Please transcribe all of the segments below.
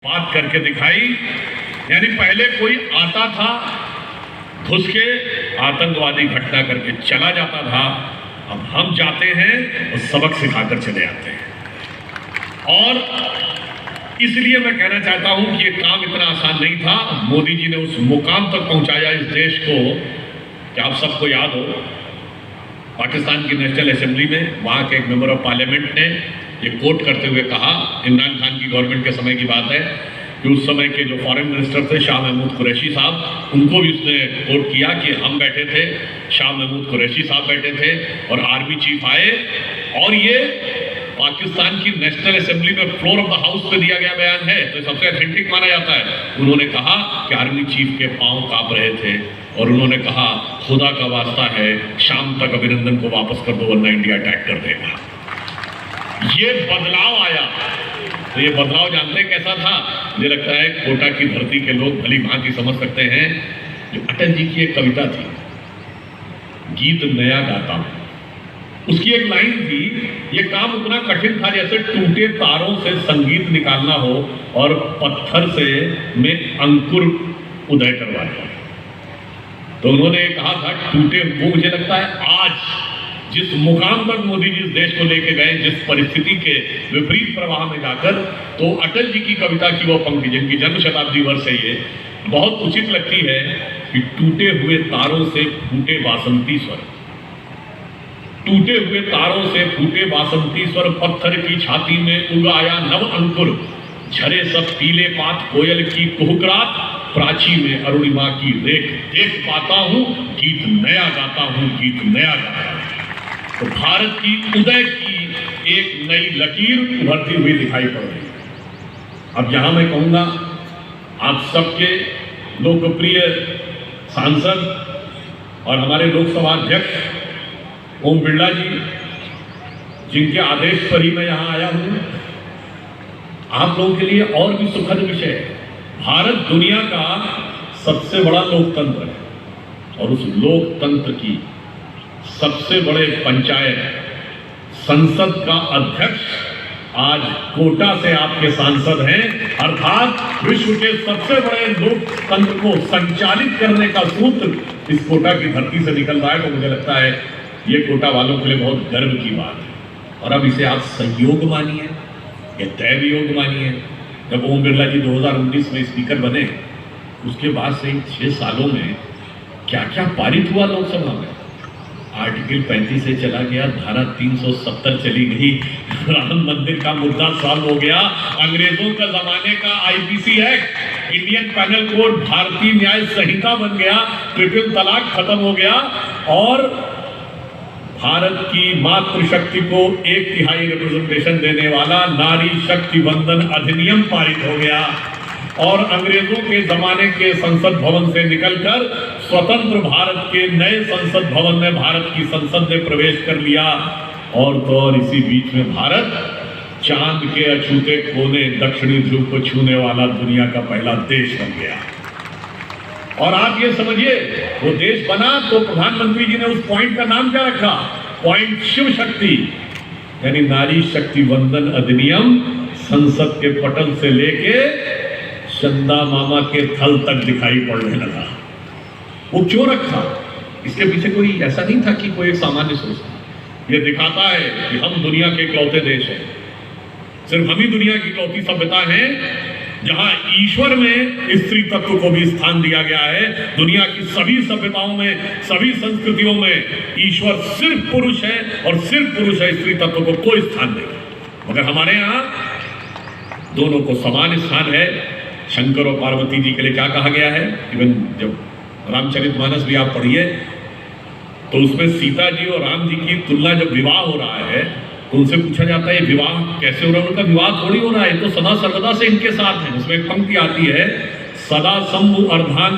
बात करके दिखाई। यानी पहले कोई आता था, घुस के आतंकवादी घटना करके चला जाता था, अब हम जाते हैं और सबक सिखाकर चले आते हैं। और इसलिए मैं कहना चाहता हूं कि ये काम इतना आसान नहीं था। मोदी जी ने उस मुकाम तक पहुंचाया इस देश को कि आप सबको याद हो, पाकिस्तान की नेशनल असेंबली में वहां के एक मेंबर ऑफ पार्लियामेंट ने ये कोट करते हुए कहा, इमरान खान की गवर्नमेंट के समय की बात है, कि उस समय के जो फॉरेन मिनिस्टर थे शाह महमूद कुरैशी साहब, उनको भी उसने कोट किया कि हम बैठे थे, शाह महमूद कुरैशी साहब बैठे थे और आर्मी चीफ आए, और ये पाकिस्तान की नेशनल असेंबली में फ्लोर ऑफ द हाउस पे दिया गया बयान है, तो सबसे ऑथेंटिक माना जाता है। उन्होंने कहा कि आर्मी चीफ के पांव कांप रहे थे और उन्होंने कहा खुदा का वास्ता है शाम तक अभिनंदन को वापस कर दो वरना इंडिया अटैक कर देगा। ये बदलाव आया। तो ये बदलाव जानते कैसा था? मुझे लगता है कोटा की धरती के लोग भली भांति समझ सकते हैं। जो अटल जी की एक कविता थी, गीत नया गाता हूं, उसकी एक लाइन थी, ये काम उतना कठिन था जैसे टूटे तारों से संगीत निकालना हो और पत्थर से में अंकुर उदय करवाना। तो उन्होंने कहा था टूटे, वो मुझे लगता है आज जिस मुकाम पर मोदी जी इस देश को लेके गए, जिस परिस्थिति के विपरीत प्रवाह में जाकर, तो अटल जी की कविता की वो पंक्ति जिनकी जन्म शताब्दी वर्ष है, ये बहुत उचित लगती है कि टूटे हुए तारों से फूटे बासंती स्वर, टूटे हुए तारों से फूटे बासंती स्वर, पत्थर की छाती में उगाया नव अंकुर, झरे सब पीले पात कोयल की कुहकरात, प्राची में अरुणिमा की रेख देख पाता हूं, गीत नया गाता हूं, गीत नया गाता हूं। तो भारत की उदय की एक नई लकीर उभरती हुई दिखाई पड़ रही है। अब यहां मैं कहूंगा, आप सबके लोकप्रिय सांसद और हमारे लोकसभा अध्यक्ष ओम बिरला जी, जिनके आदेश पर ही मैं यहां आया हूं, आप लोगों के लिए और भी सुखद विषय है। भारत दुनिया का सबसे बड़ा लोकतंत्र है और उस लोकतंत्र की सबसे बड़े पंचायत संसद का अध्यक्ष आज कोटा से आपके सांसद हैं, अर्थात विश्व के सबसे बड़े लोकतंत्र को संचालित करने का सूत्र इस कोटा की धरती से निकल रहा है। तो मुझे लगता है ये कोटा वालों के लिए बहुत गर्व की बात है। और अब इसे आप संयोग मानिए या दैव योग मानिए, जब ओम बिरला जी 2019 में स्पीकर बने, उसके बाद से 6 सालों में क्या क्या पारित हुआ लोकसभा में। आर्टिकल 35 से चला गया, धारा 370 चली गई, राम मंदिर का मुद्दा सॉल्व हो गया, अंग्रेजों का जमाने का IPC act, Indian panel code, भारतीय न्याय संहिता बन गया, ट्रिपल तलाक खत्म हो गया, और भारत की मातृशक्ति को 1/3 रिप्रेजेंटेशन देने वाला नारी शक्ति वंदन अधिनियम पारित हो गया, और अंग्रेजों के जमाने के संसद भवन से निकलकर स्वतंत्र भारत के नए संसद भवन में भारत की संसद ने प्रवेश कर लिया। और तो और इसी बीच में भारत चांद के अछूते कोने दक्षिणी ध्रुव को छूने वाला दुनिया का पहला देश बन गया। और आप ये समझिए, वो देश बना तो प्रधानमंत्री जी ने उस पॉइंट का नाम क्या रखा? पॉइंट शिव शक्ति, यानी नारी शक्ति वंदन अधिनियम संसद के पटल से लेके चंदा मामा के थल तक दिखाई पड़ने लगा। वो क्यों रखा? इसके पीछे कोई ऐसा नहीं था कि कोई एक सामान्य सोच था। ये दिखाता है कि हम दुनिया के इकलौते देश हैं, सिर्फ हम ही दुनिया की इकलौती सभ्यता है जहां ईश्वर में स्त्री तत्व को भी स्थान दिया गया है। दुनिया की सभी सभ्यताओं में, सभी संस्कृतियों में ईश्वर सिर्फ पुरुष है और सिर्फ पुरुष है, स्त्री तत्व को कोई स्थान नहीं। मगर हमारे यहाँ दोनों को समान स्थान है। शंकर और पार्वती जी के लिए क्या कहा गया है? इवन जब रामचरितमानस भी आप पढ़िए तो उसमें सीता जी और राम जी की तुलना, जब विवाह हो रहा है तो उनसे पूछा जाता है विवाह कैसे हो रहा है? उनका विवाह थोड़ी हो रहा है, तो सदा सर्वदा से इनके साथ है। उसमें एक पंक्ति आती है, सदा शंभु अर्धांग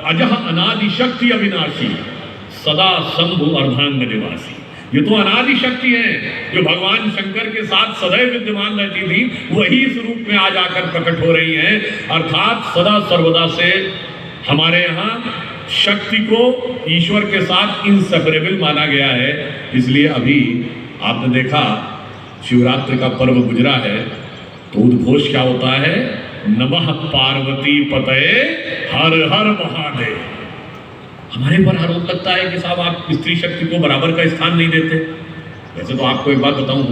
अजह अनादि शक्ति अविनाशी, सदा शंभु अर्धांग निवासी। ये तो अनादि शक्ति है जो भगवान शंकर के साथ सदैव विद्यमान रहती थी, वही इस रूप में आज आकर प्रकट हो रही है। अर्थात सदा सर्वदा से हमारे यहाँ शक्ति को ईश्वर के साथ इनसेपरेबल माना गया है। इसलिए अभी आपने देखा शिवरात्रि का पर्व गुजरा है, तो उद्घोष क्या होता है? नमः पार्वती पतये हर हर महादेव। हमारे पर आरोप लगता है कि साहब आप स्त्री शक्ति को बराबर का स्थान नहीं देते। वैसे तो आपको एक बात बताऊं,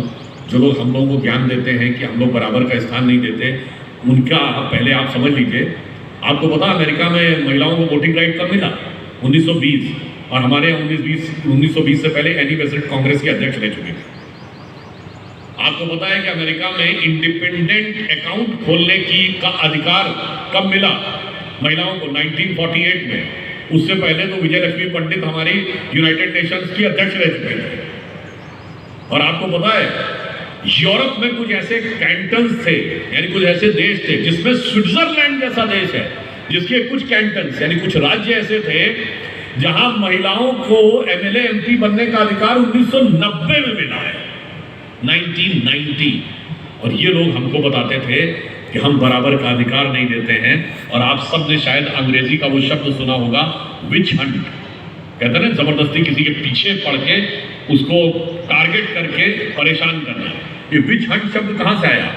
जो लोग हम लोगों को ज्ञान देते हैं कि हम लोग बराबर का स्थान नहीं देते, उनका पहले आप समझ लीजिए। आपको पता अमेरिका में महिलाओं को वोटिंग राइट कब मिला? 1920। और हमारे यहाँ 1920 से पहले एनी बेसेंट कांग्रेस के अध्यक्ष रह चुके थे। आपको पता है कि अमेरिका में इंडिपेंडेंट अकाउंट खोलने का अधिकार कब मिला महिलाओं को? 1948 में। उससे पहले तो विजय लक्ष्मी पंडित हमारी यूनाइटेड नेशंस की अध्यक्ष रह चुके थे। और आपको पता है यूरोप में कुछ ऐसे कैंटन्स थे, यानी कुछ ऐसे देश थे जिसमें स्विट्जरलैंड जैसा देश है, जिसके कुछ कैंटन्स यानी कुछ राज्य ऐसे थे जहां महिलाओं को एमएलए एमपी बनने का अधिकार 1990 में मिला है, 1990। और ये लोग हमको बताते थे कि हम बराबर का अधिकार नहीं देते हैं। और आप सब ने शायद अंग्रेजी का वो शब्द सुना होगा, विच हंट। कहते हैं ना, जबरदस्ती किसी के पीछे पड़ के उसको टारगेट करके परेशान करना। ये विच हंट शब्द कहां से आया?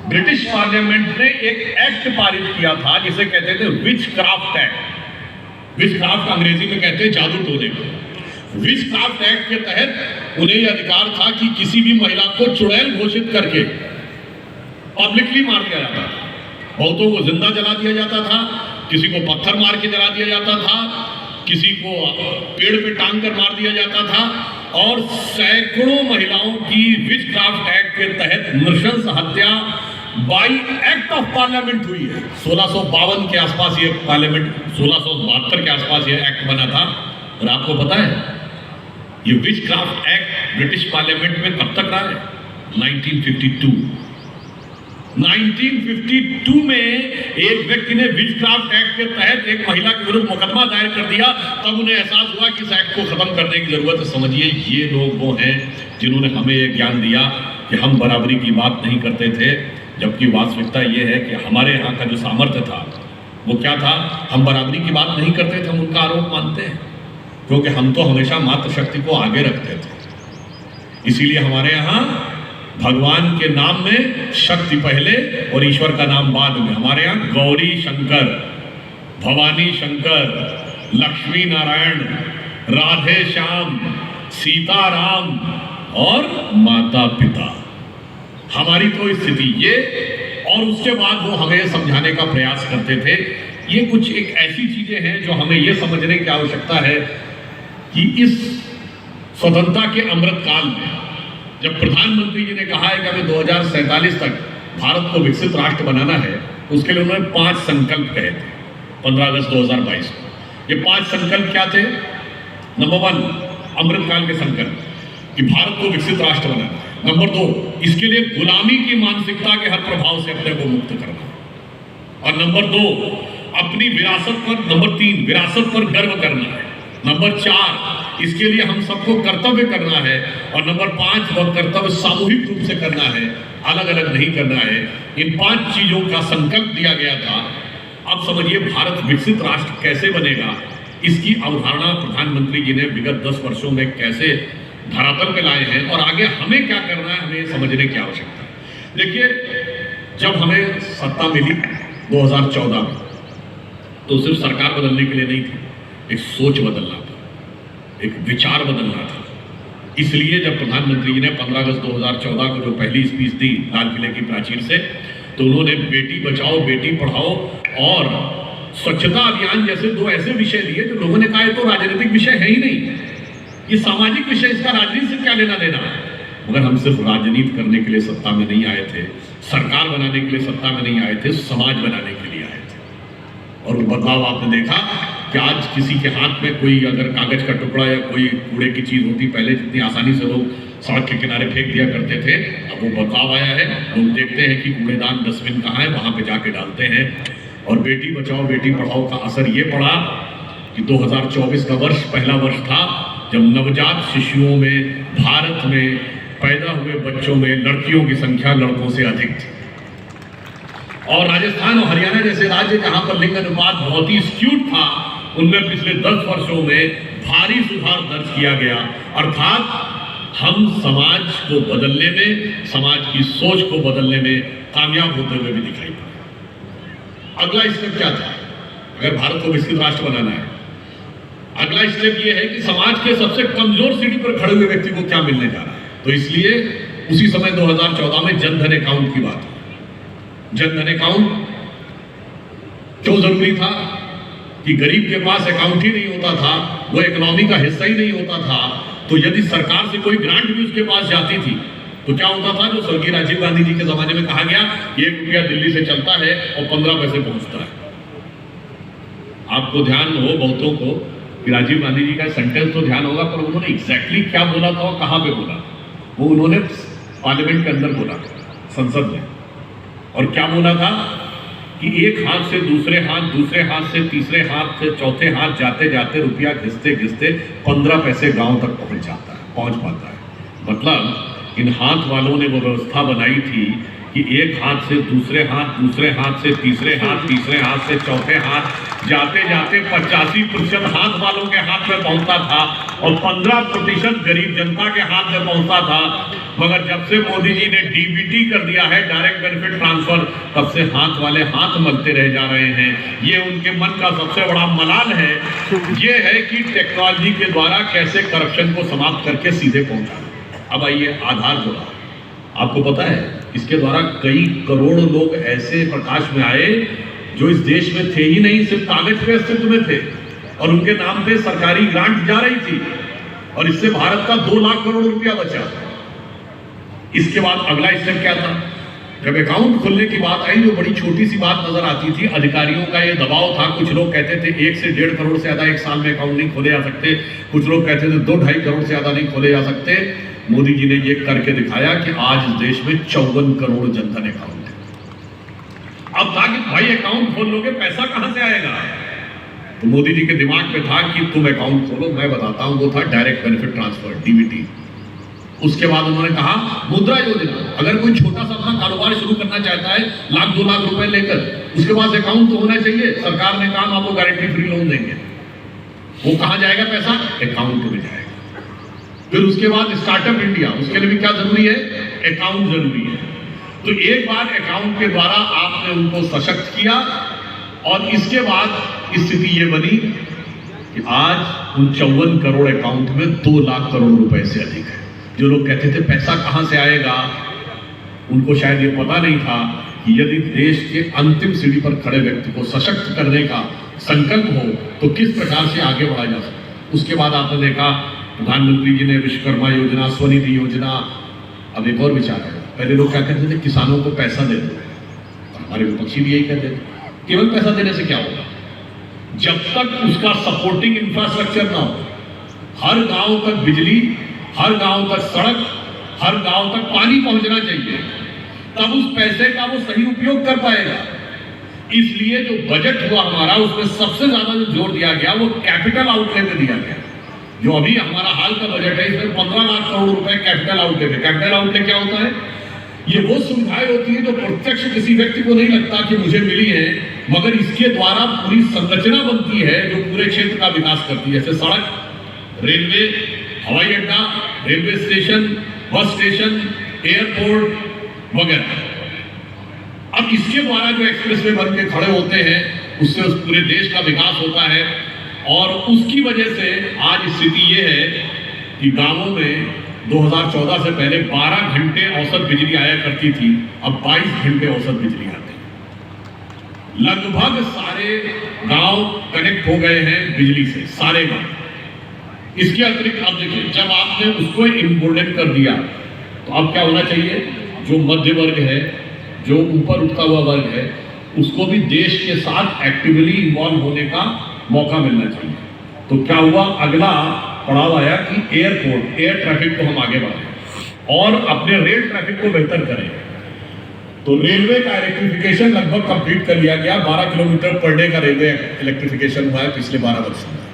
ब्रिटिश पार्लियामेंट ने एक एक्ट पारित किया था जिसे कहते थे विच क्राफ्ट एक्ट। विच क्राफ्ट अंग्रेजी में कहते हैं जादू टोने को। विच क्राफ्ट एक्ट के तहत उन्हें यह अधिकार था कि किसी भी महिला को चुड़ैल घोषित करके पब्लिकली मार दिया जाता था। बहुतों को जिंदा जला दिया जाता था, किसी को पत्थर मार के जला दिया जाता था, किसी को पेड़ पे टांग कर मार दिया जाता था। और सैकड़ों महिलाओं की विच क्राफ्ट एक्ट के तहत नृशंस हत्या बाई एक्ट ऑफ पार्लियामेंट हुई है। 1652 के आसपास ये पार्लियामेंट, 1672 के आसपास ये एक्ट बना था। और आपको पता है ये विच क्राफ्ट एक्ट ब्रिटिश पार्लियामेंट में कब तक रहा है? 1952। 1952 में एक व्यक्ति ने विच क्राफ्ट एक्ट के तहत एक महिला के विरुद्ध मुकदमा दायर कर दिया। तब उन्हें एहसास हुआ कि इस एक्ट को खत्म करने की जरूरत है। समझिए ये लोग वो हैं जिन्होंने हमें ये ज्ञान दिया कि हम बराबरी की बात नहीं करते थे, जबकि वास्तविकता ये है कि हमारे यहाँ का जो सामर्थ्य था वो क्या था? हम बराबरी की बात नहीं करते थे, हम उनका आरोप मानते हैं, क्योंकि हम तो हमेशा मातृशक्ति को आगे रखते थे। इसीलिए हमारे यहाँ भगवान के नाम में शक्ति पहले और ईश्वर का नाम बाद में। हमारे यहाँ गौरी शंकर, भवानी शंकर, लक्ष्मी नारायण, राधे श्याम, सीता राम और माता पिता, हमारी तो स्थिति ये। और उसके बाद वो हमें समझाने का प्रयास करते थे। ये कुछ एक ऐसी चीजें हैं जो हमें ये समझने की आवश्यकता है कि इस स्वतंत्रता के अमृत काल में जब प्रधानमंत्री जी ने कहा है कि हमें 2047 तक भारत को विकसित राष्ट्र बनाना है, उसके लिए उन्होंने 5 संकल्प कहे थे 15 अगस्त 2022 को। ये 5 संकल्प क्या थे? नंबर 1 अमृतकाल के संकल्प कि भारत को विकसित राष्ट्र बनाना। नंबर 2 इसके लिए गुलामी की मानसिकता के हर प्रभाव से अपने को मुक्त करना। और नंबर 2 अपनी विरासत पर, नंबर 3 विरासत पर गर्व करना है। नंबर 4 इसके लिए हम सबको कर्तव्य करना है। और नंबर 5 वह कर्तव्य सामूहिक रूप से करना है, अलग अलग नहीं करना है। इन 5 चीजों का संकल्प दिया गया था। अब समझिए भारत विकसित राष्ट्र कैसे बनेगा, इसकी अवधारणा प्रधानमंत्री जी ने विगत 10 वर्षों में कैसे धरातल पे लाए हैं और आगे हमें क्या करना है, हमें समझने की आवश्यकता है। देखिए, जब हमें सत्ता मिली 2014 में, तो सिर्फ सरकार बदलने के लिए नहीं थी, एक सोच बदलना था, एक विचार बदलना था। इसलिए जब प्रधानमंत्री जी ने 15 अगस्त 2014 को जो पहली स्पीच दी लाल किले की प्राचीर से, तो उन्होंने बेटी बचाओ बेटी पढ़ाओ और स्वच्छता अभियान जैसे 2 ऐसे विषय लिए जो लोगों ने कहा है तो राजनीतिक विषय है ही नहीं, ये सामाजिक विषय, इसका राजनीति से क्या लेना देना। मगर हम सिर्फ राजनीति करने के लिए सत्ता में नहीं आए थे, सरकार बनाने के लिए सत्ता में नहीं आए थे, समाज बनाने के लिए आए थे। और बदलाव आपने देखा कि आज किसी के हाथ में कोई अगर कागज का टुकड़ा या कोई कूड़े की चीज होती, पहले जितनी आसानी से लोग सड़क के किनारे फेंक दिया करते थे, अब वो बदलाव आया है। लोग देखते हैं कि कूड़ेदान डस्टबिन कहाँ है, वहां पे जाके डालते हैं। और बेटी बचाओ बेटी पढ़ाओ का असर ये पड़ा कि 2024 का वर्ष पहला वर्ष था जब नवजात शिशुओं में भारत में पैदा हुए बच्चों में लड़कियों की संख्या लड़कों से अधिक थी। और राजस्थान और हरियाणा जैसे राज्य जहां पर लिंग अनुपात बहुत ही स्क्यूड था, उनमें पिछले 10 वर्षों में भारी सुधार दर्ज किया गया। अर्थात हम समाज को बदलने में, समाज की सोच को बदलने में कामयाब होते हुए भी दिखाई पड़े। अगला स्टेप क्या था? अगर भारत को विकसित राष्ट्र बनाना है, अगला स्टेप यह है कि समाज के सबसे कमजोर सीढ़ी पर खड़े हुए व्यक्ति को क्या मिलने जा रहा है। तो इसलिए उसी समय 2014 में जनधन अकाउंट की बात हुई। जनधन अकाउंट क्यों जरूरी था? कि गरीब के पास अकाउंट ही नहीं होता था, वो इकोनॉमी का हिस्सा ही नहीं होता था, तो यदि सरकार से कोई ग्रांट भी उसके पास जाती थी तो क्या होता था? जो स्वर्गीय राजीव गांधी जी के जमाने में कहा गया, 1 रुपया दिल्ली से चलता है और 15 पैसे पहुंचता है। आपको ध्यान हो बहुतों को कि राजीव गांधी जी का सेंटेंस तो ध्यान होगा, पर उन्होंने एग्जैक्टली क्या बोला था और कहां पे बोला, वो उन्होंने पार्लियामेंट के अंदर बोला, संसद में। और क्या बोला था कि एक हाथ से दूसरे हाथ, दूसरे हाथ से तीसरे हाथ से चौथे हाथ जाते जाते रुपया घिसते घिसते 15 पैसे गांव तक पहुंच पाता है। मतलब इन हाथ वालों ने वो व्यवस्था बनाई थी कि एक हाथ से दूसरे हाथ, दूसरे हाथ से तीसरे हाथ, तीसरे हाथ से चौथे हाथ, जाते जाते 85% हाथ वालों के हाथ में पहुंचता था और 15% गरीब जनता के हाथ में पहुंचता था। मगर जब से मोदी जी ने डीबीटी कर दिया है, डायरेक्ट बेनिफिट ट्रांसफर, तब से हाथ वाले हाथ मलते रह जा रहे हैं। ये उनके मन का सबसे बड़ा मलाल है, ये है कि टेक्नोलॉजी के द्वारा कैसे करप्शन को समाप्त करके सीधे पहुंचा। अब आइए आधार जोड़ा। आपको पता है इसके द्वारा कई करोड़ लोग ऐसे प्रकाश में आए जो इस देश में थे ही नहीं, सिर्फ कागज पे अस्तित्व में थे और उनके नाम पे सरकारी ग्रांट जा रही थी और इससे भारत का 2 लाख करोड़ रुपया बचा। इसके बाद अगला स्टेप क्या था? जब अकाउंट खोलने की बात आई, जो बड़ी छोटी सी बात नजर आती थी, अधिकारियों का ये दबाव था। कुछ लोग कहते थे 1 से 1.5 करोड़ से ज्यादा एक साल में अकाउंट नहीं खोले जा सकते, कुछ लोग कहते थे 2-2.5 करोड़ से ज्यादा नहीं खोले जा सकते। मोदी जी ने ये करके दिखाया कि आज इस देश में 54 करोड़ जनधन अकाउंट है। अब था कि भाई अकाउंट खोल लोगे, पैसा कहां से आएगा? तो मोदी जी के दिमाग में था कि तुम अकाउंट खोलो, मैं बताता हूं। वो था डायरेक्ट बेनिफिट ट्रांसफर, डीबीटी। उसके बाद उन्होंने कहा मुद्रा योजना। अगर कोई छोटा सा अपना कारोबार शुरू करना चाहता है 1-2 लाख रुपए लेकर, उसके पास अकाउंट तो होना चाहिए। सरकार ने कहा हम आपको गारंटी फ्री लोन देंगे। वो कहां जाएगा पैसा? अकाउंट में जाएगा। फिर उसके बाद स्टार्टअप इंडिया, उसके लिए भी क्या जरूरी है? अकाउंट जरूरी है। तो एक बार अकाउंट के द्वारा आपने उनको सशक्त किया और इसके बाद स्थिति ये बनी कि आज 54 करोड़ अकाउंट में 2 लाख करोड़ रुपए से अधिक है। जो लोग कहते थे पैसा कहां से आएगा, उनको शायद ये पता नहीं था कि यदि देश के अंतिम सीढ़ी पर खड़े व्यक्ति को सशक्त करने का संकल्प हो तो किस प्रकार से आगे बढ़ा जा सकता। उसके बाद आपने देखा प्रधानमंत्री जी ने विश्वकर्मा योजना, स्वनिधि योजना। अब एक और विचार है, पहले लोग क्या कहते थे किसानों को पैसा दे दो, हमारे विपक्षी भी यही कहते थे केवल पैसा देने से क्या होगा? जब तक उसका सपोर्टिंग इंफ्रास्ट्रक्चर ना हो, हर गांव तक बिजली, हर गांव तक सड़क, हर गांव तक पानी पहुंचना चाहिए, तब उस पैसे का वो सही उपयोग कर पाएगा। इसलिए जो बजट हुआ हमारा, उसमें सबसे ज्यादा जो जोर दिया गया वो कैपिटल आउटले पे दिया गया। जो अभी हमारा हाल का बजट है, इसमें 15 लाख करोड़ रुपए कैपिटल आउटले पे। कैपिटल आउटले क्या होता है? ये वो सुविधाएं होती है जो प्रत्यक्ष किसी व्यक्ति को नहीं लगता कि मुझे मिली है, मगर इसके द्वारा पूरी संरचना बनती है जो पूरे क्षेत्र का विकास करती है। जैसे सड़क, रेलवे, हवाई अड्डा, railway station, bus station, airport वगैरह। अब इसके द्वारा जो एक्सप्रेसवे बन के खड़े होते हैं, उससे उस पूरे देश का विकास होता है। और उसकी वजह से आज स्थिति ये है कि गांवों में 2014 से पहले 12 घंटे औसत बिजली आया करती थी, अब 22 घंटे औसत बिजली आती है। लगभग सारे गांव कनेक्ट हो गए हैं बिजली से, सारे गांव। इसके अतिरिक्त अब देखिए, जब आपने उसको इम्पोर्टेंट कर दिया तो अब क्या होना चाहिए? जो मध्य वर्ग है, जो ऊपर उठता हुआ वर्ग है, उसको भी देश के साथ एक्टिवली इन्वॉल्व होने का मौका मिलना चाहिए। तो क्या हुआ? अगला पड़ाव आया कि एयरपोर्ट, एयर ट्रैफिक को हम आगे बढ़ाएं और अपने रेल ट्रैफिक को बेहतर करें। तो रेलवे का इलेक्ट्रिफिकेशन लगभग कंप्लीट कर लिया गया। 12 किलोमीटर पर डे का रेलवे इलेक्ट्रिफिकेशन हुआ है पिछले 12 वर्षों में।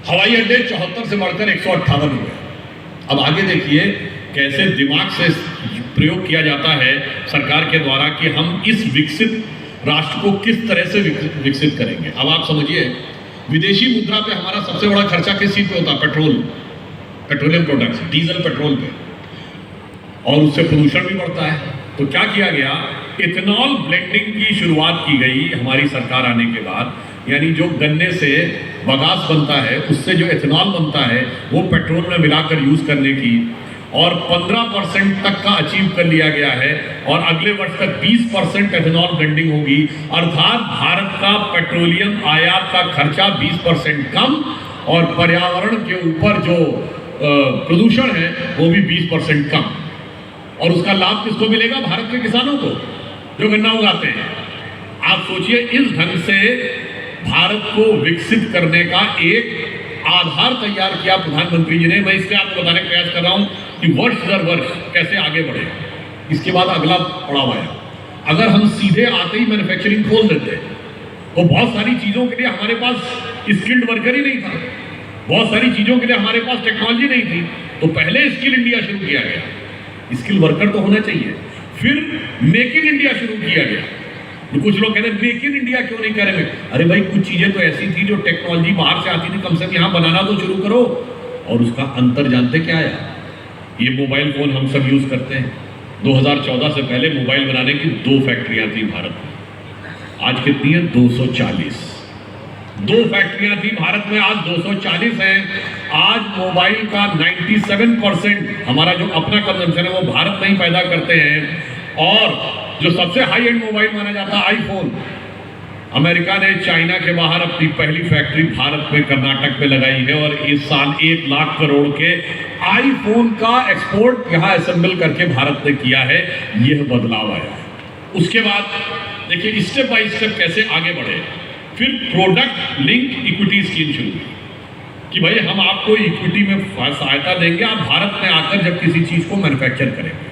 हवाई अड्डे 74 से बढ़कर 158 हो गए। अब आगे देखिए कैसे दिमाग से प्रयोग किया जाता है सरकार के द्वारा कि हम इस विकसित राष्ट्र को किस तरह से विकसित करेंगे। अब आप समझिए, विदेशी मुद्रा पे हमारा सबसे बड़ा खर्चा किस चीज पे होता है? Petrol. Petroleum products, diesel petrol पे, और उससे प्रदूषण भी बढ़ता है। तो क्या किया गया, इथेनॉल ब्लेंडिंग की शुरुआत की गई हमारी सरकार आने के बाद। यानी जो गन्ने से बगास बनता है उससे जो इथेनॉल बनता है वो पेट्रोल में मिलाकर यूज करने की, और 15% तक का अचीव कर लिया गया है, और अगले वर्ष तक 20% एथेनॉल ब्लेंडिंग होगी। अर्थात भारत का पेट्रोलियम आयात का खर्चा 20% कम, और पर्यावरण के ऊपर जो प्रदूषण है वो भी 20% कम। और उसका लाभ किसको मिलेगा? भारत के किसानों को जो गन्ना उगाते हैं। आप सोचिए, इस ढंग से भारत को विकसित करने का एक आधार तैयार किया प्रधानमंत्री जी ने। मैं इसलिए आपको बताने का प्रयास कर रहा हूं कि वर्ष दर वर्ष कैसे आगे बढ़े। इसके बाद अगला पड़ाव आया, अगर हम सीधे आते ही मैन्युफैक्चरिंग खोल देते तो बहुत सारी चीजों के लिए हमारे पास स्किल्ड वर्कर ही नहीं था, बहुत सारी चीजों के लिए हमारे पास टेक्नोलॉजी नहीं थी। तो पहले स्किल इंडिया शुरू किया गया, स्किल वर्कर तो होना चाहिए, फिर मेक इन इंडिया शुरू किया गया। तो कुछ लोग कहते हैं मेक इन इंडिया क्यों नहीं करेंगे? अरे भाई, कुछ चीजें तो ऐसी थी जो टेक्नोलॉजी बाहर से आती थी, कम से कम यहाँ बनाना तो शुरू करो। और उसका अंतर जानते क्या आया? ये मोबाइल फोन हम सब यूज करते हैं। 2014 से पहले मोबाइल बनाने की 2 फैक्ट्रियां थी भारत में, आज कितनी है? 240। 2 फैक्ट्रियां थी भारत में, आज 240 हैं। आज मोबाइल का 97% हमारा जो अपना कंजम्पशन है वो भारत में ही पैदा करते हैं। और जो सबसे हाई एंड मोबाइल माना जाता है आईफोन, अमेरिका ने चाइना के बाहर अपनी पहली फैक्ट्री भारत में कर्नाटक में लगाई है, और इस साल 1 लाख करोड़ के आईफोन का एक्सपोर्ट यहां असेंबल करके भारत ने किया है। यह बदलाव आया है। उसके बाद देखिए स्टेप बाय स्टेप कैसे आगे बढ़े। फिर प्रोडक्ट लिंक इक्विटी स्कीम शुरू की कि भाई हम आपको इक्विटी में सहायता देंगे, आप भारत में आकर जब किसी चीज को मैन्युफैक्चर करेंगे।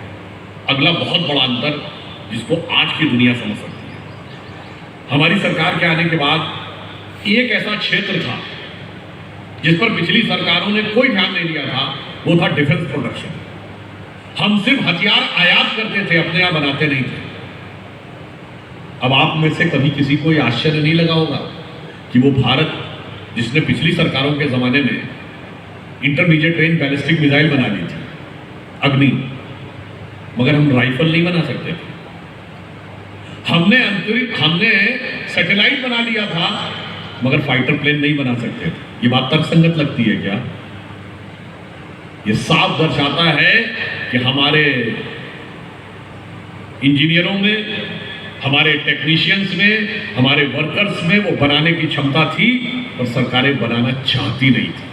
अगला बहुत बड़ा अंतर जिसको आज की दुनिया समझ सकती है, हमारी सरकार के आने के बाद एक ऐसा क्षेत्र था जिस पर पिछली सरकारों ने कोई ध्यान नहीं दिया था, वो था डिफेंस प्रोडक्शन। हम सिर्फ हथियार आयात करते थे, अपने यहां बनाते नहीं थे। अब आप में से कभी किसी को यह आश्चर्य नहीं लगा होगा कि वो भारत जिसने पिछली सरकारों के जमाने में इंटरमीडिएट रेंज बैलिस्टिक मिसाइल बना ली थी, अग्नि, मगर हम राइफल नहीं बना सकते थे। हमने सैटेलाइट बना लिया था, मगर फाइटर प्लेन नहीं बना सकते थे। ये बात तर्कसंगत लगती है क्या? ये साफ दर्शाता है कि हमारे इंजीनियरों में, हमारे टेक्नीशियंस में, हमारे वर्कर्स में वो बनाने की क्षमता थी, और सरकारें बनाना चाहती नहीं थी,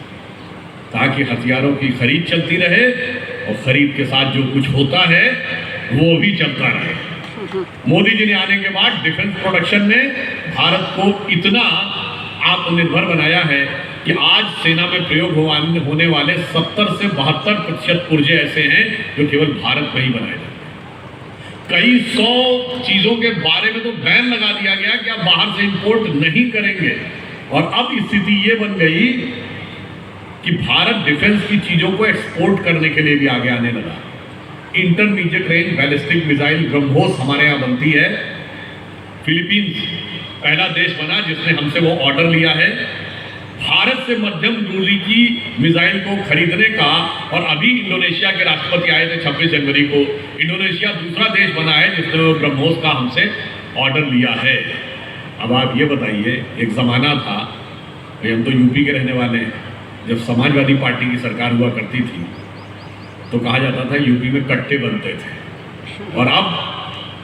ताकि हथियारों की खरीद चलती रहे और खरीद के साथ जो कुछ होता है वो भी चलता रहे। मोदी जी ने आने के बाद डिफेंस प्रोडक्शन में भारत को इतना आत्मनिर्भर बनाया है कि आज सेना में प्रयोग होने वाले 70 से 72% पुर्जे ऐसे हैं जो केवल भारत में ही बनाए जाते हैं। कई 100 चीजों के बारे में तो बैन लगा दिया गया कि आप बाहर से इंपोर्ट नहीं करेंगे। और अब स्थिति ये बन गई कि भारत डिफेंस की चीजों को एक्सपोर्ट करने के लिए भी आगे आने लगा। Intermediate range ballistic missile BrahMos हमारे यहाँ बनती है। फिलीपींस पहला देश बना जिसने हमसे वो ऑर्डर लिया है भारत से मध्यम दूरी की मिसाइल को खरीदने का। और अभी इंडोनेशिया के राष्ट्रपति आए थे 26 जनवरी को। इंडोनेशिया दूसरा देश बना है जिसने वो ब्रह्मोस का हमसे ऑर्डर लिया है। अब आप ये बताइए, एक ज़माना था, हम तो यूपी के रहने वाले हैं, जब समाजवादी पार्टी की सरकार हुआ करती थी तो कहा जाता था यूपी में कट्टे बनते थे। और अब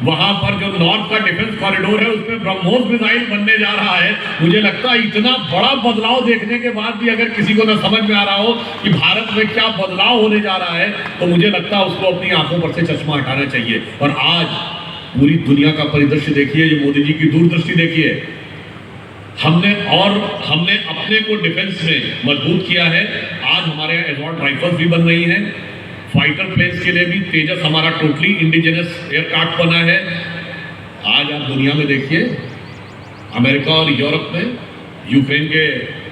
वहां पर जो नॉर्थ का डिफेंस कॉरिडोर है उसमें ब्रह्मोस मिसाइल बनने जा रहा है। मुझे लगता है इतना बड़ा बदलाव देखने के बाद भी अगर किसी को ना समझ में आ रहा हो कि भारत में क्या बदलाव होने जा रहा है, तो मुझे लगता है उसको अपनी आंखों पर से चश्मा हटाना चाहिए। और आज पूरी दुनिया का परिदृश्य देखिए, ये मोदी जी की दूरदृष्टि देखिए। हमने अपने को डिफेंस में मजबूत किया है। आज हमारे यहाँ एसॉल्ट राइफल्स भी बन रही हैं, फाइटर प्लेन्स के लिए भी तेजस हमारा टोटली इंडिजिनस एयरक्राफ्ट बना है। आज आप दुनिया में देखिए, अमेरिका और यूरोप में यूक्रेन के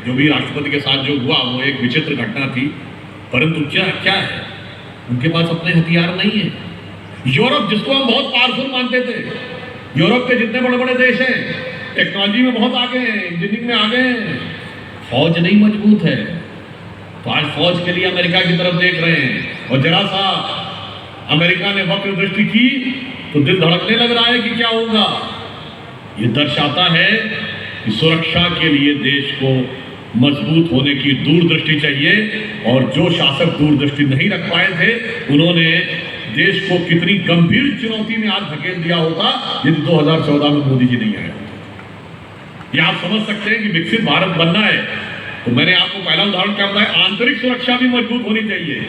जो भी राष्ट्रपति के साथ जो हुआ वो एक विचित्र घटना थी, परंतु क्या है, उनके पास अपने हथियार नहीं है। यूरोप जिसको हम बहुत पावरफुल मानते थे, यूरोप के जितने बड़े बड़े देश हैं टेक्नोलॉजी में बहुत आगे हैं, इंजीनियरिंग में आगे हैं, फौज नहीं मजबूत है। तो आज फौज के लिए अमेरिका की तरफ देख रहे हैं, और जरा सा अमेरिका ने वक्र दृष्टि की तो दिल धड़कने लग रहा है कि क्या होगा। ये दर्शाता है कि सुरक्षा के लिए देश को मजबूत होने की दूरदृष्टि चाहिए, और जो शासक दूरदृष्टि नहीं रख पाए थे उन्होंने देश को कितनी गंभीर चुनौती में आज धकेल दिया होता यदि 2014 में मोदी जी नहीं आए होते। ये आप समझ सकते हैं कि विकसित भारत बनना है तो मैंने आपको पहला उदाहरण क्या बताया, आंतरिक सुरक्षा भी मजबूत होनी चाहिए,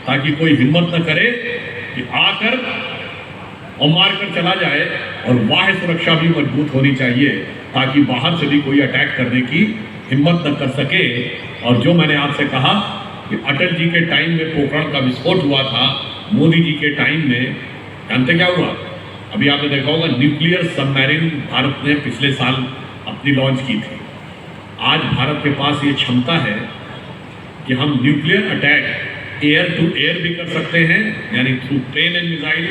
ताकि कोई हिम्मत न करे कि आकर और मार कर चला जाए, और बाह्य सुरक्षा भी मजबूत होनी चाहिए ताकि बाहर से भी कोई अटैक करने की हिम्मत न कर सके। और जो मैंने आपसे कहा कि अटल जी के टाइम में पोखरण का विस्फोट हुआ था, मोदी जी के टाइम में जानते क्या हुआ? अभी आपने देखा होगा न्यूक्लियर सबमरीन भारत ने पिछले साल अपनी लॉन्च की थी। आज भारत के पास ये क्षमता है कि हम nuclear attack air to air भी कर सकते हैं, यानी through plane and missile,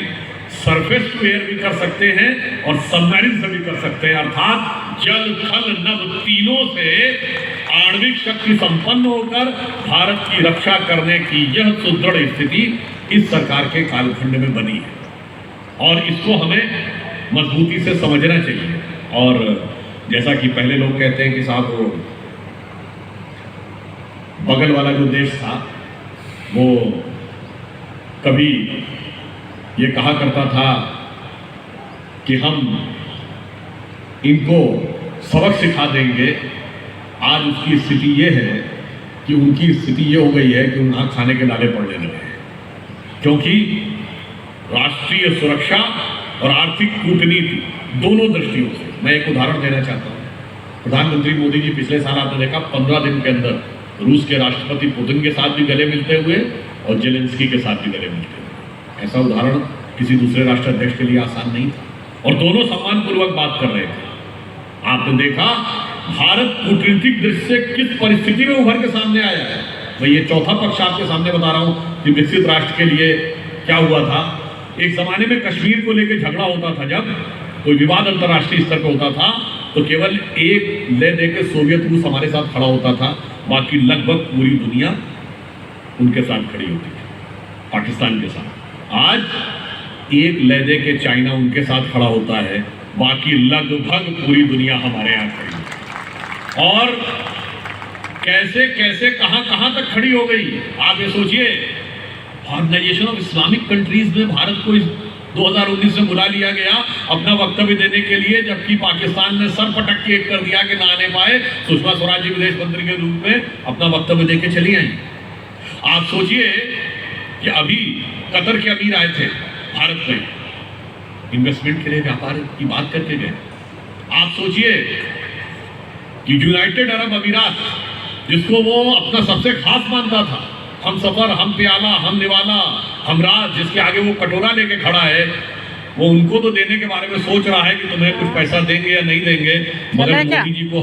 surface to air भी कर सकते हैं, और सबमरीन से भी कर सकते हैं। अर्थात जल थल नभ तीनों से आणविक शक्ति संपन्न होकर भारत की रक्षा करने की यह सुदृढ़ स्थिति इस सरकार के कालखंड में बनी है, और इसको हमें मजबूती से समझना चाहिए। और जैसा कि पहले लोग कहते हैं कि साहब वो बगल वाला जो देश था वो कभी ये कहा करता था कि हम इनको सबक सिखा देंगे। आज उसकी स्थिति ये है कि उनकी स्थिति ये हो गई है कि उन्हें खाने के नाले पड़ने लगे हैं, क्योंकि राष्ट्रीय सुरक्षा और आर्थिक कूटनीति दोनों दृष्टियों से मैं एक उदाहरण देना चाहता हूँ। प्रधानमंत्री मोदी जी पिछले साल आपने देखा 15 दिन के अंदर रूस के राष्ट्रपति पुतिन के साथ भी गले मिलते हुए और जेलेंस्की के साथ भी गले मिलते हुए। ऐसा उदाहरण किसी दूसरे राष्ट्राध्यक्ष के लिए आसान नहीं था, और दोनों सम्मानपूर्वक बात कर रहे थे। आपने देखा भारत कूटनीतिक दृष्टि से किस परिस्थिति में उभर के सामने आया है। मैं ये चौथा पक्ष आपके सामने बता रहा हूँ कि विकसित राष्ट्र के लिए क्या हुआ था। एक जमाने में कश्मीर को लेकर झगड़ा होता था, जब कोई विवाद अंतर्राष्ट्रीय स्तर पर होता था तो केवल एक ले देकर सोवियत रूस हमारे साथ खड़ा होता था, बाकी लगभग पूरी दुनिया उनके साथ खड़ी होती थी, पाकिस्तान के साथ। आज एक ले दे के चाइना उनके साथ खड़ा होता है, बाकी लगभग पूरी दुनिया हमारे यहाँ खड़ी है। और कैसे कैसे कहां कहां तक खड़ी हो गई आप ये सोचिए। ऑर्गेनाइजेशन ऑफ इस्लामिक कंट्रीज में भारत को इस 2019 में बुला लिया गया अपना वक्तव्य देने के लिए, जबकि पाकिस्तान ने सर पटक के कर दिया कि ना आने पाए। सुषमा स्वराज जी विदेश मंत्री के रूप में अपना वक्तव्य देके चली आई। आप सोचिए कि अभी कतर के अमीर आए थे भारत में इन्वेस्टमेंट के लिए, व्यापार की बात करके गए। आप सोचिए कि यूनाइटेड अरब अमीरात, जिसको वो अपना सबसे खास मानता था, हम सफर, हम प्याला, हम निवाला, हम राज, जिसके आगे वो कटोरा लेके खड़ा है, वो उनको तो देने के बारे में सोच रहा है कि तुम्हें कुछ पैसा देंगे या नहीं देंगे, मगर मोदी जी को